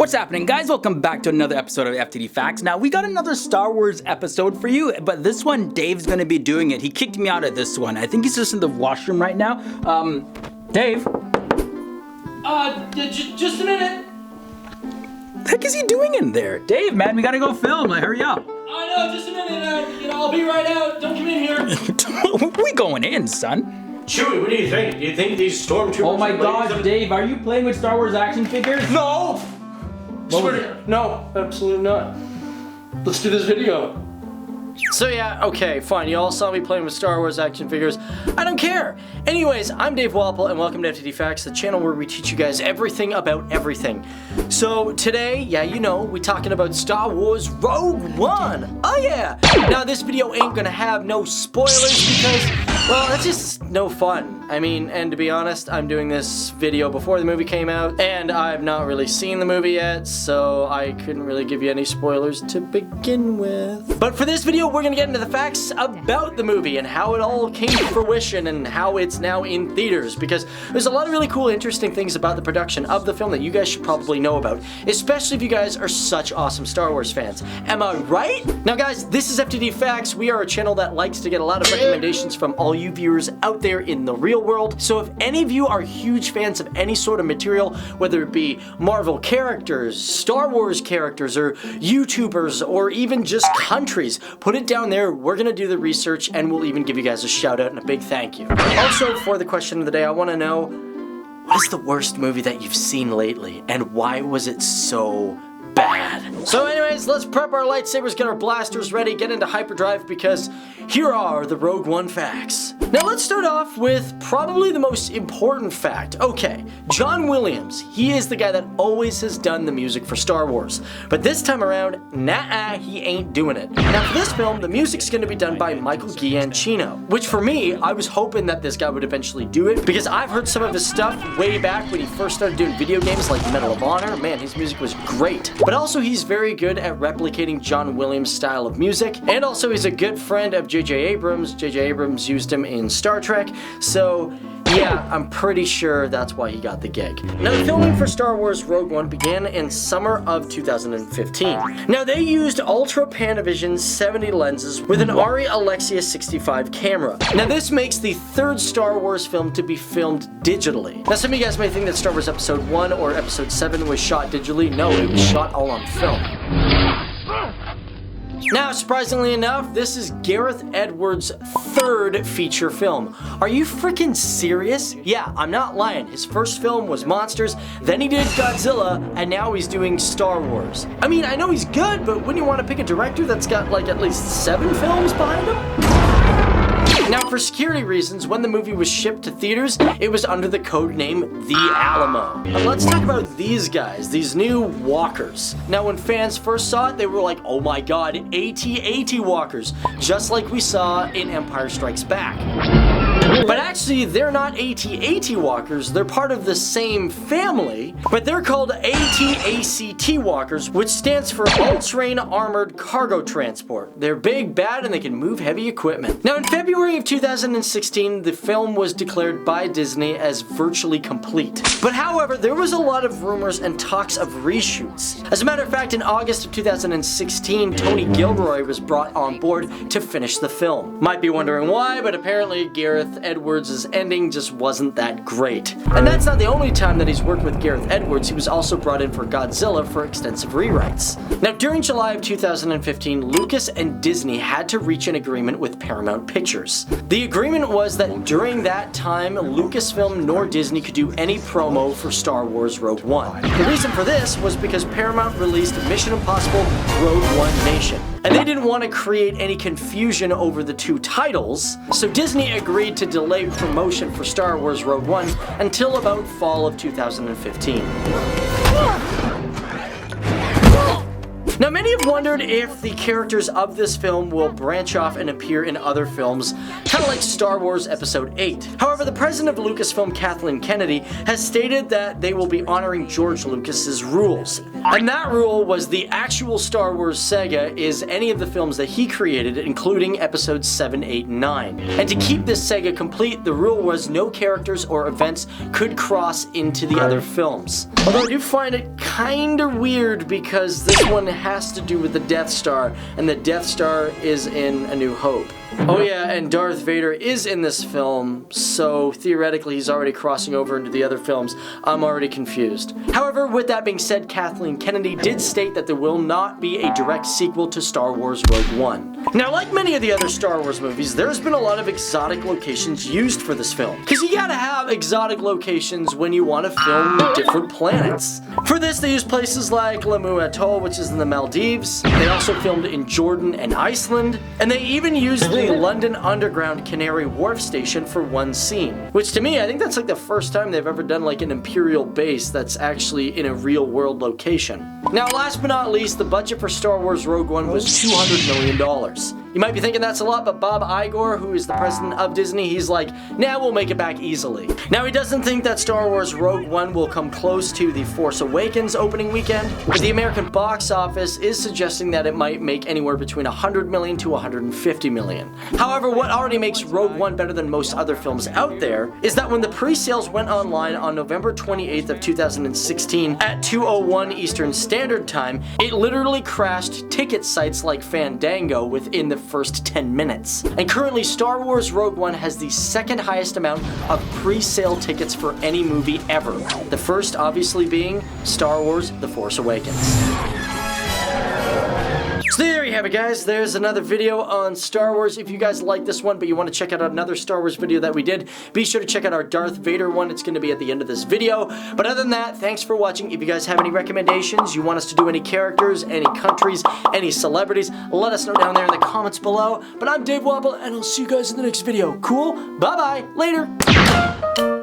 What's happening, guys? Welcome back to another episode of FTD Facts. Now, we got another Star Wars episode for you, but this one, Dave's gonna be doing it. He kicked me out of this one. I think he's just in the washroom right now. Dave? Just a minute. What the heck is he doing in there? Dave, man, we gotta go film. Like, hurry up. I know, just a minute. I'll be right out. Don't come in here. We going in, son. Chewie, what do you think? Do you think these stormtroopers... Oh my god, Dave, are you playing with Star Wars action figures? No! No, absolutely not. Let's do this video. So yeah, okay, fine. You all saw me playing with Star Wars action figures. I don't care. Anyways, I'm Dave Walpole, and welcome to FTD Facts, the channel where we teach you guys everything about everything. So today, yeah, you know, we're talking about Star Wars Rogue One. Oh yeah! Now this video ain't gonna have no spoilers because, well, that's just no fun. I mean, and to be honest, I'm doing this video before the movie came out, and I've not really seen the movie yet, so I couldn't really give you any spoilers to begin with. But for this video, we're gonna get into the facts about the movie and how it all came to fruition and how it's now in theaters, because there's a lot of really cool, interesting things about the production of the film that you guys should probably know about, especially if you guys are such awesome Star Wars fans. Am I right? Now guys, this is FTD Facts. We are a channel that likes to get a lot of recommendations from all you viewers out there in the real world. So if any of you are huge fans of any sort of material, whether it be Marvel characters, Star Wars characters, or YouTubers, or even just countries, put it down there. We're gonna do the research and we'll even give you guys a shout out and a big thank you. Also, for the question of the day, I want to know, what is the worst movie that you've seen lately and why was it so bad? So anyways, let's prep our lightsabers, get our blasters ready, get into hyperdrive, because here are the Rogue One facts. Now let's start off with probably the most important fact. Okay, John Williams, he is the guy that always has done the music for Star Wars. But this time around, nah, he ain't doing it. Now for this film, the music's gonna be done by Michael Giacchino, which for me, I was hoping that this guy would eventually do it, because I've heard some of his stuff way back when he first started doing video games like Medal of Honor. Man, his music was great. But also he's very good at replicating John Williams' style of music, and also he's a good friend of J.J. Abrams. J.J. Abrams used him in Star Trek, so yeah, I'm pretty sure that's why he got the gig. Now, the filming for Star Wars Rogue One began in summer of 2015. Now, they used Ultra Panavision 70 lenses with an ARRI Alexia 65 camera. Now, this makes the third Star Wars film to be filmed digitally. Now, some of you guys may think that Star Wars Episode 1 or Episode 7 was shot digitally. No, it was shot all on film. Now, surprisingly enough, this is Gareth Edwards' third feature film. Are you freaking serious? Yeah, I'm not lying. His first film was Monsters, then he did Godzilla, and now he's doing Star Wars. I mean, I know he's good, but wouldn't you want to pick a director that's got like at least 7 films behind him? Now, for security reasons, when the movie was shipped to theaters, it was under the code name The Alamo. But let's talk about these guys, these new walkers. Now, when fans first saw it, they were like, oh my god, AT-AT walkers, just like we saw in Empire Strikes Back. But actually, they're not AT-AT walkers, they're part of the same family, but they're called AT-ACT walkers, which stands for All-Terrain Armored Cargo Transport. They're big, bad, and they can move heavy equipment. Now, in February of 2016, the film was declared by Disney as virtually complete. But however, there was a lot of rumors and talks of reshoots. As a matter of fact, in August of 2016, Tony Gilroy was brought on board to finish the film. Might be wondering why, but apparently Gareth Edwards' ending just wasn't that great. And that's not the only time that he's worked with Gareth Edwards. He was also brought in for Godzilla for extensive rewrites. Now, during July of 2015, Lucas and Disney had to reach an agreement with Paramount Pictures. The agreement was that during that time, Lucasfilm nor Disney could do any promo for Star Wars Rogue One. The reason for this was because Paramount released Mission Impossible Rogue One Nation, and they didn't want to create any confusion over the two titles, so Disney agreed to delay promotion for Star Wars Rogue One until about fall of 2015. Now, many many have wondered if the characters of this film will branch off and appear in other films, kind of like Star Wars Episode 8. However, the president of Lucasfilm, Kathleen Kennedy, has stated that they will be honoring George Lucas's rules. And that rule was the actual Star Wars saga is any of the films that he created, including Episodes 7, 8, and 9. And to keep this saga complete, the rule was no characters or events could cross into the other films. Although I do find it kinda weird because this one has to do with the Death Star, and the Death Star is in A New Hope. Oh yeah, and Darth Vader is in this film, so theoretically he's already crossing over into the other films. I'm already confused. However, with that being said, Kathleen Kennedy did state that there will not be a direct sequel to Star Wars Rogue One. Now, like many of the other Star Wars movies, there's been a lot of exotic locations used for this film. Because you gotta have exotic locations when you want to film different planets. For this, they used places like Lamu Atoll, which is in the Maldives. They also filmed in Jordan and Iceland. And they even used the London Underground Canary Wharf station for one scene. Which to me, I think that's like the first time they've ever done like an Imperial base that's actually in a real world location. Now, last but not least, the budget for Star Wars Rogue One was $200 million. You might be thinking that's a lot, but Bob Iger, who is the president of Disney, he's like, nah, we'll make it back easily. Now, he doesn't think that Star Wars Rogue One will come close to The Force Awakens opening weekend, but the American box office is suggesting that it might make anywhere between $100 million to $150 million. However, what already makes Rogue One better than most other films out there is that when the pre-sales went online on November 28th of 2016 at 2:01 Eastern Standard Time, it literally crashed ticket sites like Fandango within the first 10 minutes. And currently, Star Wars Rogue One has the second highest amount of pre-sale tickets for any movie ever. The first obviously being Star Wars The Force Awakens. So there you have it, guys. There's another video on Star Wars. If you guys like this one but you want to check out another Star Wars video that we did, be sure to check out our Darth Vader one. It's going to be at the end of this video. But other than that, thanks for watching. If you guys have any recommendations, you want us to do any characters, any countries, any celebrities, let us know down there in the comments below. But I'm Dave Wobble, and I'll see you guys in the next video. Cool? Bye-bye. Later.